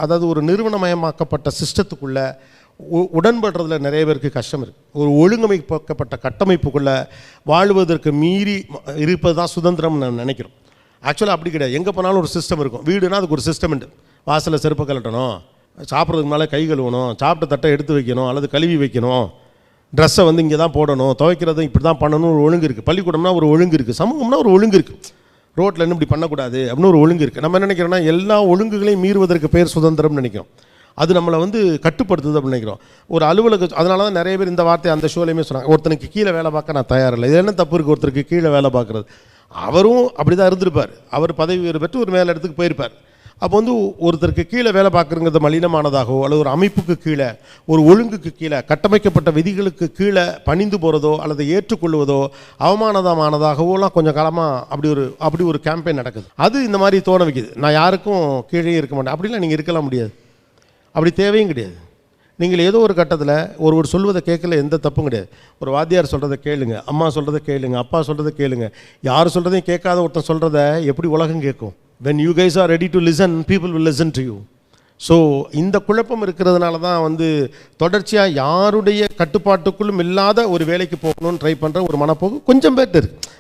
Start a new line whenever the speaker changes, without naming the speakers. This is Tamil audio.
அதாவது ஒரு நிறுவனமயமாக்கப்பட்ட சிஸ்டத்துக்குள்ள உடன்படுறதுல நிறைய பேருக்கு கஷ்டம் இருக்குது. ஒரு ஒழுங்கமைக்கப்பட்ட கட்டமைப்புக்குள்ளே வாழ்வதற்கு மீறி இருப்பது தான் சுதந்திரம்னு நான் நினைக்கிறோம். ஆக்சுவலாக அப்படி கிடையாது. எங்கே போனாலும் ஒரு சிஸ்டம் இருக்கும். வீடுனா அதுக்கு ஒரு சிஸ்டம் உண்டு. வாசலில் செருப்பை கலட்டணும், சாப்பிட்றதுக்கு மேலே கை கழுவணும், சாப்பிட்ட தட்டை எடுத்து வைக்கணும் அல்லது கழுவி வைக்கணும், ட்ரெஸ்ஸை வந்து இங்கே தான் போடணும், துவைக்கிறதும் இப்படி தான் பண்ணணும், ஒரு ஒழுங்கு இருக்குது. பள்ளிக்கூடம்னா ஒரு ஒழுங்கு இருக்குது, சமூகம்னா ஒரு ஒழுங்கு இருக்குது, ரோட்டில் இன்னும் இப்படி பண்ணக்கூடாது அப்படின்னு ஒரு ஒழுங்கு இருக்குது. நம்ம என்ன நினைக்கிறோன்னா எல்லா ஒழுங்குகளையும் மீறுவதற்கு பேர் சுதந்திரம்னு நினைக்கிறோம். அது நம்மளை வந்து கட்டுப்படுத்துது அப்படின்னு நினைக்கிறோம். ஒரு அலுவலகம். அதனால தான் நிறைய பேர் இந்த வார்த்தை அந்த ஷோலையுமே சொன்னாங்க, ஒருத்தனுக்கு கீழே வேலை பார்க்க நான் தயாரில்லை. இது என்ன தப்பு இருக்குது ஒருத்தருக்கு கீழே வேலை பார்க்குறது? அவரும் அப்படி தான் இருந்திருப்பார். அவர் பதவி உயர்வு பெற்று ஒரு மேல் இடத்துக்கு போயிருப்பார். அப்போ வந்து ஒருத்தருக்கு கீழே வேலை பார்க்குறங்கிறது மலினமானதாகவோ அல்லது ஒரு அமைப்புக்கு கீழே, ஒரு ஒழுங்குக்கு கீழே, கட்டமைக்கப்பட்ட விதிகளுக்கு கீழே பணிந்து போகிறதோ அல்லது ஏற்றுக்கொள்வதோ அவமானதமானதாகவோலாம் கொஞ்சம் காலமாக அப்படி ஒரு கேம்பெயின் நடக்குது. அது இந்த மாதிரி தோண வைக்குது. நான் யாருக்கும் கீழே இருக்க மாட்டேன். அப்படிலாம் நீங்கள் இருக்கலாம் முடியாது. அப்படி தேவையும் கிடையாது. நீங்கள் ஏதோ ஒரு கட்டத்தில் ஒருவர் சொல்வதை கேட்கல, எந்த தப்பும் கிடையாது. ஒரு வாத்தியார் சொல்கிறத கேளுங்க, அம்மா சொல்கிறத கேளுங்க, அப்பா சொல்கிறத கேளுங்க. யார் சொல்கிறதையும் கேட்காத ஒருத்தன் சொல்கிறத எப்படி உலகம் கேட்கும்? when you guys are ready to listen, people will listen to you. So இந்த குழப்பம் இருக்கிறதுனால தான் வந்து தொடர்ச்சியாக யாருடைய கட்டுப்பாட்டுக்குள்ளும் இல்லாத ஒரு வேலைக்கு போகணும்னு ட்ரை பண்ணுற ஒரு மனப்போக்கு கொஞ்சம் பேர்ட்டு இருக்குது.